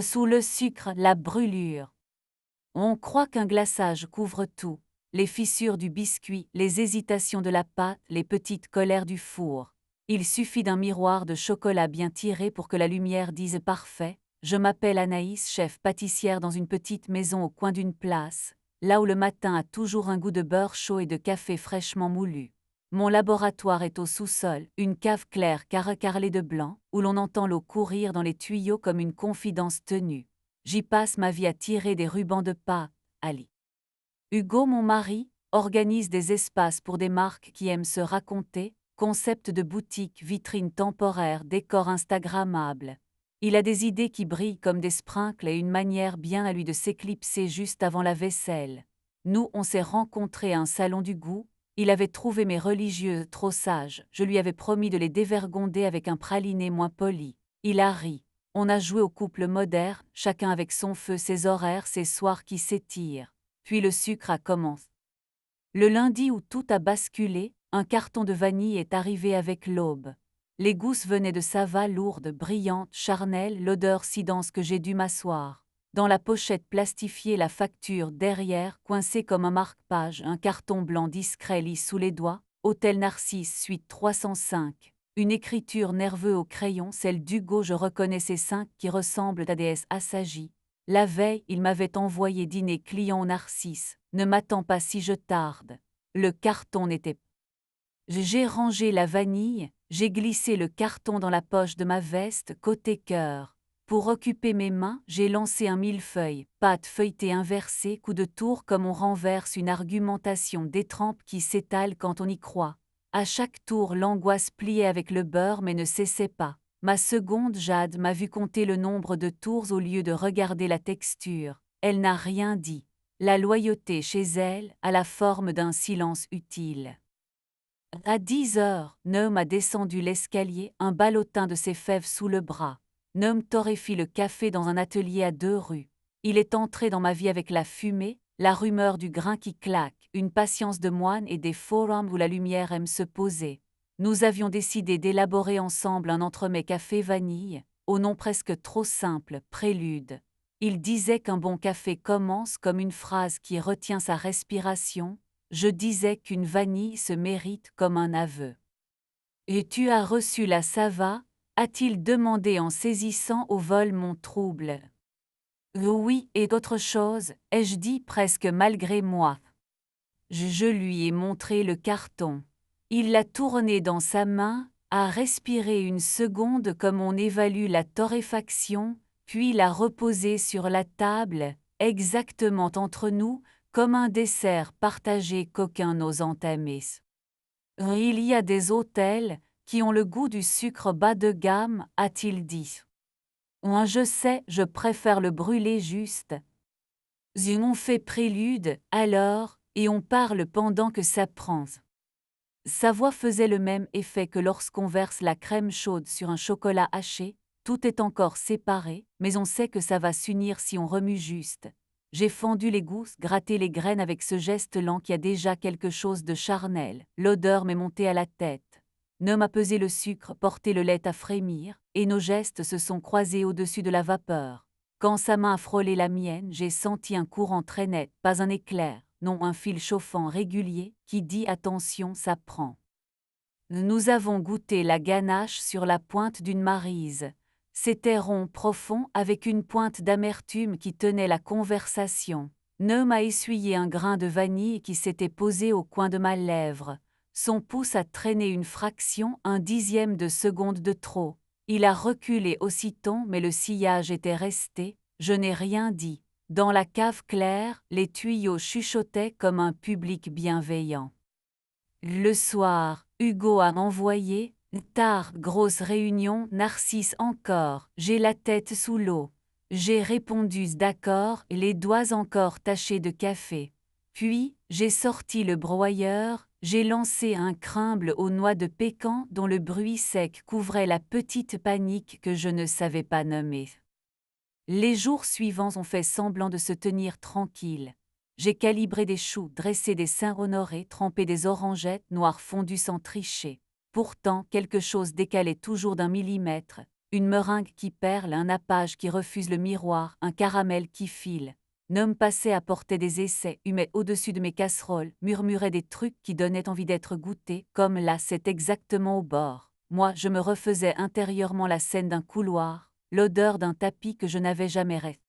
Sous le sucre, la brûlure. On croit qu'un glaçage couvre tout, les fissures du biscuit, les hésitations de la pâte, les petites colères du four. Il suffit d'un miroir de chocolat bien tiré pour que la lumière dise parfait. Je m'appelle Anaïs, chef pâtissière dans une petite maison au coin d'une place, là où le matin a toujours un goût de beurre chaud et de café fraîchement moulu. Mon laboratoire est au sous-sol, une cave claire carrelée de blanc, où l'on entend l'eau courir dans les tuyaux comme une confidence tenue. J'y passe ma vie à tirer des rubans de pâte, Ali. Hugo, mon mari, organise des espaces pour des marques qui aiment se raconter, concept de boutique, vitrine temporaire, décor instagrammable. Il a des idées qui brillent comme des sprinkles et une manière bien à lui de s'éclipser juste avant la vaisselle. Nous, on s'est rencontrés à un salon du goût. Il avait trouvé mes religieuses trop sages, je lui avais promis de les dévergonder avec un praliné moins poli. Il a ri. On a joué au couple moderne, chacun avec son feu, ses horaires, ses soirs qui s'étirent. Puis le sucre a commencé. Le lundi où tout a basculé, un carton de vanille est arrivé avec l'aube. Les gousses venaient de Sava, lourdes, brillantes, charnelles, l'odeur si dense que j'ai dû m'asseoir. Dans la pochette plastifiée, la facture derrière, coincée comme un marque-page, un carton blanc discret lit sous les doigts, Hôtel Narcisse, suite 305. Une écriture nerveuse au crayon, celle d'Hugo, je reconnais ces cinq qui ressemblent à des S assagies. La veille, il m'avait envoyé dîner client au Narcisse. Ne m'attends pas si je tarde. Le carton n'était. J'ai rangé la vanille, j'ai glissé le carton dans la poche de ma veste côté cœur. Pour occuper mes mains, j'ai lancé un millefeuille, pâte feuilletée inversée, coup de tour comme on renverse une argumentation d'étrempe qui s'étale quand on y croit. À chaque tour, l'angoisse pliait avec le beurre mais ne cessait pas. Ma seconde Jade m'a vu compter le nombre de tours au lieu de regarder la texture. Elle n'a rien dit. La loyauté chez elle a la forme d'un silence utile. À 10 heures, Noam a descendu l'escalier, un ballotin de ses fèves sous le bras. Noam torréfie le café dans un atelier à 2 rues. Il est entré dans ma vie avec la fumée, la rumeur du grain qui claque, une patience de moine et des forums où la lumière aime se poser. Nous avions décidé d'élaborer ensemble un entremets café-vanille, au nom presque trop simple, prélude. Il disait qu'un bon café commence comme une phrase qui retient sa respiration. Je disais qu'une vanille se mérite comme un aveu. Et tu as reçu la Sava, a-t-il demandé en saisissant au vol mon trouble. Oui, et d'autre chose, ai-je dit presque malgré moi. Je lui ai montré le carton. Il l'a tourné dans sa main, a respiré une seconde comme on évalue la torréfaction, puis l'a reposé sur la table, exactement entre nous, comme un dessert partagé qu'aucun n'ose entamer. Il y a des hôtels qui ont le goût du sucre bas de gamme, a-t-il dit. Je sais, je préfère le brûler juste. On fait prélude, alors, et on parle pendant que ça prend. Sa voix faisait le même effet que lorsqu'on verse la crème chaude sur un chocolat haché, tout est encore séparé, mais on sait que ça va s'unir si on remue juste. J'ai fendu les gousses, gratté les graines avec ce geste lent qui a déjà quelque chose de charnel. L'odeur m'est montée à la tête. Noam a pesé le sucre, porté le lait à frémir, et nos gestes se sont croisés au-dessus de la vapeur. Quand sa main a frôlé la mienne, j'ai senti un courant très net, pas un éclair, non un fil chauffant régulier, qui dit attention, ça prend. Nous avons goûté la ganache sur la pointe d'une maryse. C'était rond profond avec une pointe d'amertume qui tenait la conversation. Noam a essuyé un grain de vanille qui s'était posé au coin de ma lèvre. Son pouce a traîné une fraction, un dixième de seconde de trop. Il a reculé aussitôt mais le sillage était resté, je n'ai rien dit. Dans la cave claire, les tuyaux chuchotaient comme un public bienveillant. Le soir, Hugo a envoyé « Tard, grosse réunion, Narcisse encore, j'ai la tête sous l'eau. » J'ai répondu d'accord, les doigts encore tachés de café. Puis, j'ai sorti le broyeur, j'ai lancé un crumble aux noix de pécan dont le bruit sec couvrait la petite panique que je ne savais pas nommer. Les jours suivants ont fait semblant de se tenir tranquilles. J'ai calibré des choux, dressé des Saint-Honoré, trempé des orangettes noires fondues sans tricher. Pourtant, quelque chose décalait toujours d'1 millimètre. Une meringue qui perle, un nappage qui refuse le miroir, un caramel qui file. Nomme passait apportait des essais, humait au-dessus de mes casseroles, murmurait des trucs qui donnaient envie d'être goûtés, comme là c'est exactement au bord. Moi je me refaisais intérieurement la scène d'un couloir, l'odeur d'un tapis que je n'avais jamais rêvé.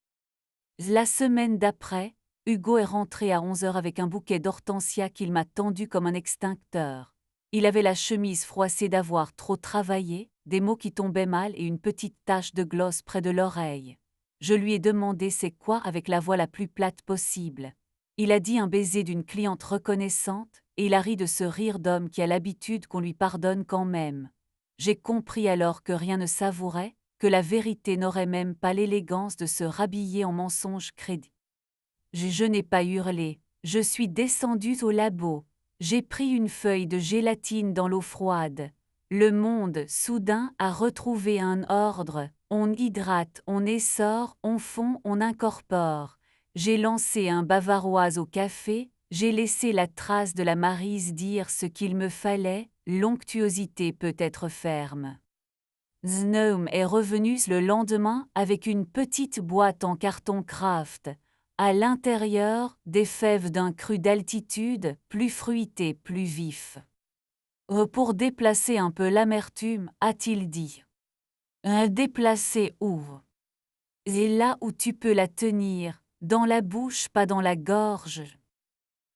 La semaine d'après, Hugo est rentré à 11 heures avec un bouquet d'hortensias qu'il m'a tendu comme un extincteur. Il avait la chemise froissée d'avoir trop travaillé, des mots qui tombaient mal et une petite tache de gloss près de l'oreille. Je lui ai demandé c'est quoi avec la voix la plus plate possible. Il a dit un baiser d'une cliente reconnaissante, et il a ri de ce rire d'homme qui a l'habitude qu'on lui pardonne quand même. J'ai compris alors que rien ne savourait, que la vérité n'aurait même pas l'élégance de se rhabiller en mensonge crédit. Je n'ai pas hurlé, je suis descendue au labo. J'ai pris une feuille de gélatine dans l'eau froide. Le monde, soudain, a retrouvé un ordre. On hydrate, on essore, on fond, on incorpore. J'ai lancé un bavaroise au café, j'ai laissé la trace de la Maryse dire ce qu'il me fallait, l'onctuosité peut être ferme. Gnome est revenu le lendemain avec une petite boîte en carton craft. À l'intérieur, des fèves d'un cru d'altitude, plus fruité, plus vif. Pour déplacer un peu l'amertume, a-t-il dit. Déplacer où? C'est là où tu peux la tenir, dans la bouche, pas dans la gorge.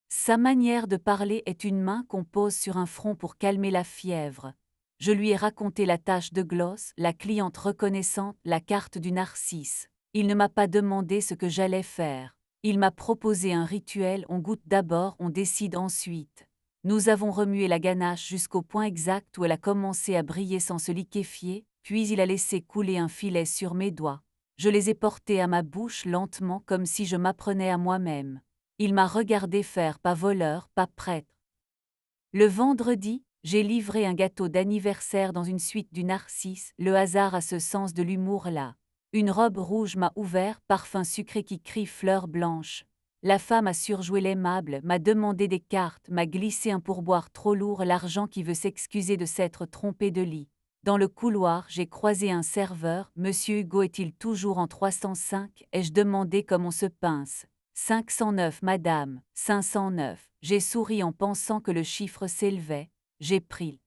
Sa manière de parler est une main qu'on pose sur un front pour calmer la fièvre. Je lui ai raconté la tache de gloss, la cliente reconnaissante, la carte du narcisse. Il ne m'a pas demandé ce que j'allais faire. Il m'a proposé un rituel, on goûte d'abord, on décide ensuite. Nous avons remué la ganache jusqu'au point exact où elle a commencé à briller sans se liquéfier, puis il a laissé couler un filet sur mes doigts. Je les ai portés à ma bouche lentement comme si je m'apprenais à moi-même. Il m'a regardé faire pas voleur, pas prêtre. Le vendredi, j'ai livré un gâteau d'anniversaire dans une suite du Narcisse, le hasard a ce sens de l'humour-là. Une robe rouge m'a ouvert, parfum sucré qui crie fleur blanche. La femme a surjoué l'aimable, m'a demandé des cartes, m'a glissé un pourboire trop lourd, l'argent qui veut s'excuser de s'être trompé de lit. Dans le couloir, j'ai croisé un serveur, Monsieur Hugo est-il toujours en 305, ai-je demandé comme on se pince. 509 madame, 509, j'ai souri en pensant que le chiffre s'élevait, j'ai pris.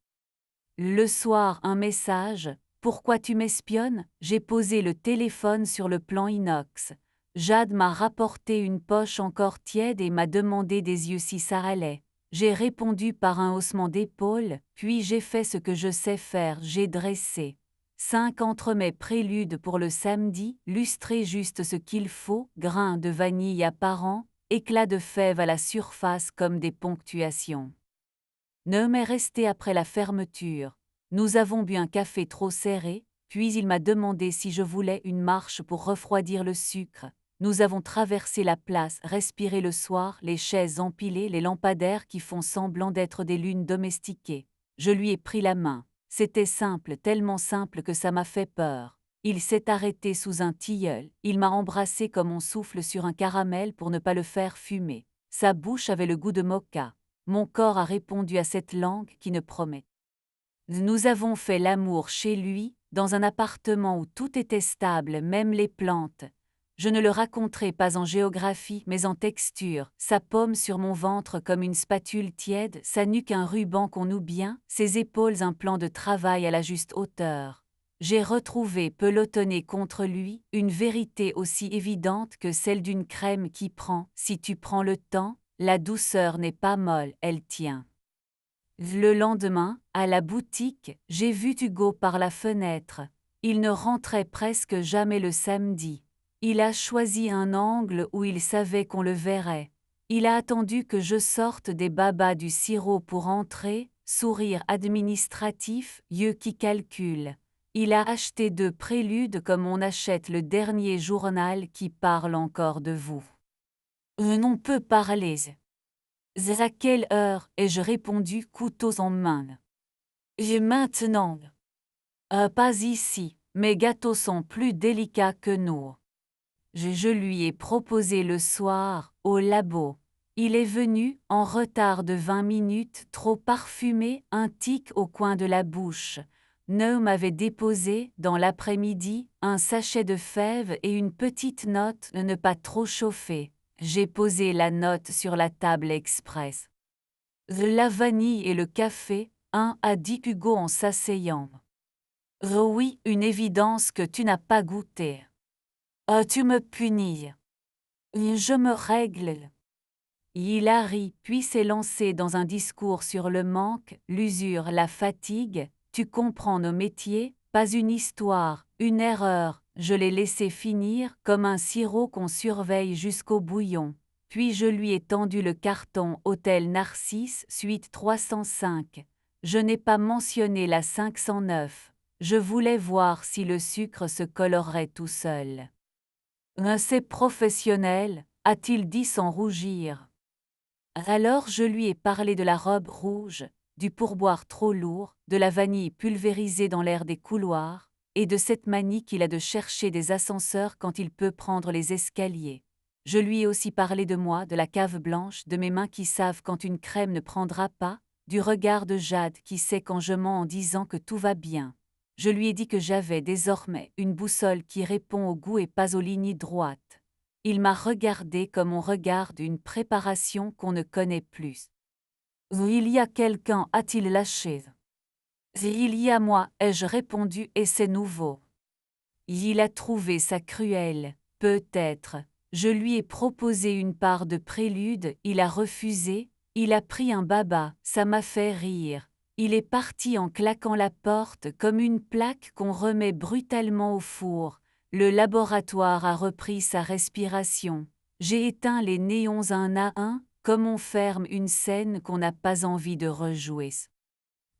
Le soir un message, pourquoi tu m'espionnes? J'ai posé le téléphone sur le plan inox. Jade m'a rapporté une poche encore tiède et m'a demandé des yeux si ça allait. J'ai répondu par un haussement d'épaule, puis j'ai fait ce que je sais faire, j'ai dressé. 5 entremets préludes pour le samedi, lustré juste ce qu'il faut, grains de vanille apparents, éclats de fèves à la surface comme des ponctuations. Ne m'est resté après la fermeture. Nous avons bu un café trop serré, puis il m'a demandé si je voulais une marche pour refroidir le sucre. Nous avons traversé la place, respiré le soir, les chaises empilées, les lampadaires qui font semblant d'être des lunes domestiquées. Je lui ai pris la main. C'était simple, tellement simple que ça m'a fait peur. Il s'est arrêté sous un tilleul, il m'a embrassé comme on souffle sur un caramel pour ne pas le faire fumer. Sa bouche avait le goût de mocha. Mon corps a répondu à cette langue qui ne promet. Nous avons fait l'amour chez lui, dans un appartement où tout était stable, même les plantes. Je ne le raconterai pas en géographie, mais en texture, sa paume sur mon ventre comme une spatule tiède, sa nuque un ruban qu'on noue bien, ses épaules un plan de travail à la juste hauteur. J'ai retrouvé pelotonné contre lui une vérité aussi évidente que celle d'une crème qui prend, si tu prends le temps, la douceur n'est pas molle, elle tient. Le lendemain, à la boutique, j'ai vu Hugo par la fenêtre. Il ne rentrait presque jamais le samedi. Il a choisi un angle où il savait qu'on le verrait. Il a attendu que je sorte des babas du sirop pour entrer, sourire administratif, yeux qui calculent. Il a acheté 2 préludes comme on achète le dernier journal qui parle encore de vous. On peut parler. À quelle heure ai-je répondu couteaux en main? Maintenant. Pas ici, mes gâteaux sont plus délicats que nous. Je lui ai proposé le soir, au labo. Il est venu, en retard de 20 minutes, trop parfumé, un tic au coin de la bouche. Noam avait déposé, dans l'après-midi, un sachet de fèves et une petite note de ne pas trop chauffer. J'ai posé la note sur la table express. La vanille et le café, a dit Hugo en s'asseyant. Oui, une évidence que tu n'as pas goûté. Tu me punis. Je me règle. Il a ri, puis s'est lancé dans un discours sur le manque, l'usure, la fatigue. Tu comprends nos métiers, pas une histoire, une erreur. Je l'ai laissé finir comme un sirop qu'on surveille jusqu'au bouillon. Puis je lui ai tendu le carton Hôtel Narcisse, suite 305. Je n'ai pas mentionné la 509. Je voulais voir si le sucre se colorerait tout seul. C'est professionnel, a-t-il dit sans rougir. Alors je lui ai parlé de la robe rouge, du pourboire trop lourd, de la vanille pulvérisée dans l'air des couloirs, et de cette manie qu'il a de chercher des ascenseurs quand il peut prendre les escaliers. Je lui ai aussi parlé de moi, de la cave blanche, de mes mains qui savent quand une crème ne prendra pas, du regard de Jade qui sait quand je mens en disant que tout va bien. Je lui ai dit que j'avais désormais une boussole qui répond au goût et pas aux lignes droites. Il m'a regardé comme on regarde une préparation qu'on ne connaît plus. Il y a quelqu'un, a-t-il lâché. Il y a moi, ai-je répondu, et c'est nouveau. Il a trouvé ça cruel, peut-être. Je lui ai proposé une part de prélude, il a refusé, il a pris un baba, ça m'a fait rire. Il est parti en claquant la porte comme une plaque qu'on remet brutalement au four. Le laboratoire a repris sa respiration. J'ai éteint les néons un à un, comme on ferme une scène qu'on n'a pas envie de rejouer.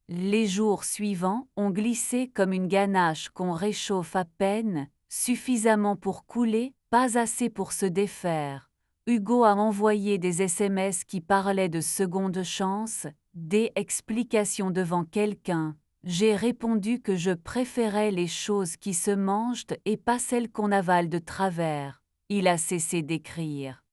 Les jours suivants ont glissé comme une ganache qu'on réchauffe à peine, suffisamment pour couler, pas assez pour se défaire. Hugo a envoyé des SMS qui parlaient de seconde chance, des explications devant quelqu'un. J'ai répondu que je préférais les choses qui se mangent et pas celles qu'on avale de travers. Il a cessé d'écrire.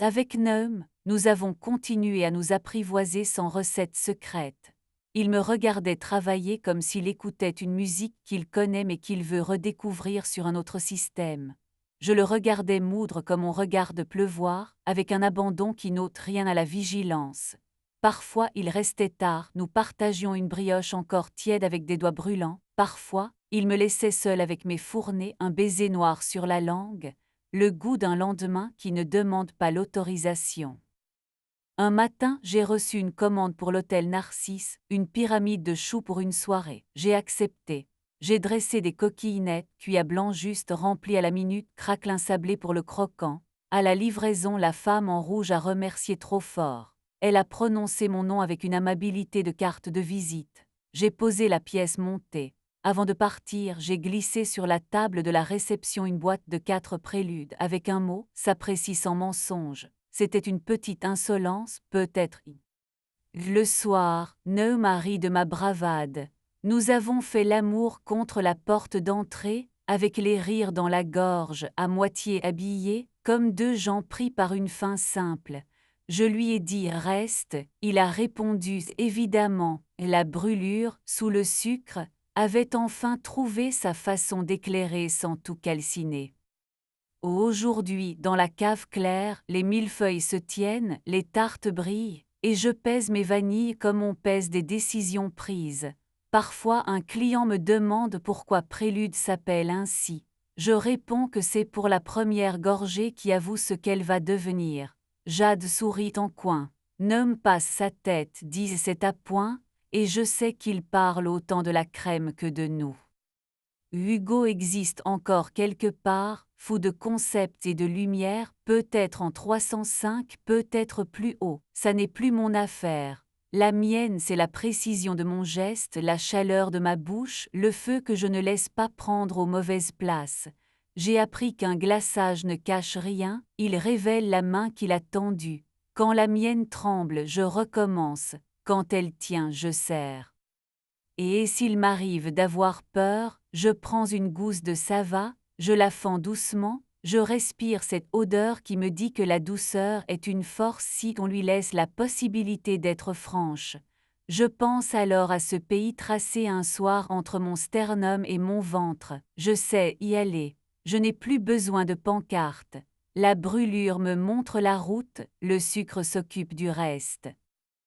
Avec Noam, nous avons continué à nous apprivoiser sans recette secrète. Il me regardait travailler comme s'il écoutait une musique qu'il connaît mais qu'il veut redécouvrir sur un autre système. Je le regardais moudre comme on regarde pleuvoir, avec un abandon qui n'ôte rien à la vigilance. Parfois il restait tard, nous partagions une brioche encore tiède avec des doigts brûlants, parfois, il me laissait seul avec mes fournées, un baiser noir sur la langue, le goût d'un lendemain qui ne demande pas l'autorisation. Un matin, j'ai reçu une commande pour l'hôtel Narcisse, une pyramide de choux pour une soirée. J'ai accepté. J'ai dressé des coquilles nettes, cuits à blanc juste remplies à la minute, craquelin sablé pour le croquant. À la livraison, la femme en rouge a remercié trop fort. Elle a prononcé mon nom avec une amabilité de carte de visite. J'ai posé la pièce montée. Avant de partir, j'ai glissé sur la table de la réception une boîte de 4 préludes avec un mot, s'apprécie sans mensonge. C'était une petite insolence, peut-être. Le soir, Noam a ri de ma bravade. Nous avons fait l'amour contre la porte d'entrée, avec les rires dans la gorge, à moitié habillés, comme deux gens pris par une faim simple. Je lui ai dit « reste », il a répondu « évidemment ». La brûlure, sous le sucre, avait enfin trouvé sa façon d'éclairer sans tout calciner. Aujourd'hui, dans la cave claire, les millefeuilles se tiennent, les tartes brillent, et je pèse mes vanilles comme on pèse des décisions prises. Parfois un client me demande pourquoi Prélude s'appelle ainsi. Je réponds que c'est pour la première gorgée qui avoue ce qu'elle va devenir. Jade sourit en coin. Noam passe sa tête, dit c'est à point, et je sais qu'il parle autant de la crème que de nous. Hugo existe encore quelque part, fou de concepts et de lumière, peut-être en 305, peut-être plus haut, ça n'est plus mon affaire. La mienne, c'est la précision de mon geste, la chaleur de ma bouche, le feu que je ne laisse pas prendre aux mauvaises places. J'ai appris qu'un glaçage ne cache rien, il révèle la main qu'il a tendue. Quand la mienne tremble, je recommence, quand elle tient, je serre. Et s'il m'arrive d'avoir peur, je prends une gousse de sava, je la fends doucement, je respire cette odeur qui me dit que la douceur est une force si on lui laisse la possibilité d'être franche. Je pense alors à ce pays tracé un soir entre mon sternum et mon ventre. Je sais y aller. Je n'ai plus besoin de pancarte. La brûlure me montre la route, le sucre s'occupe du reste.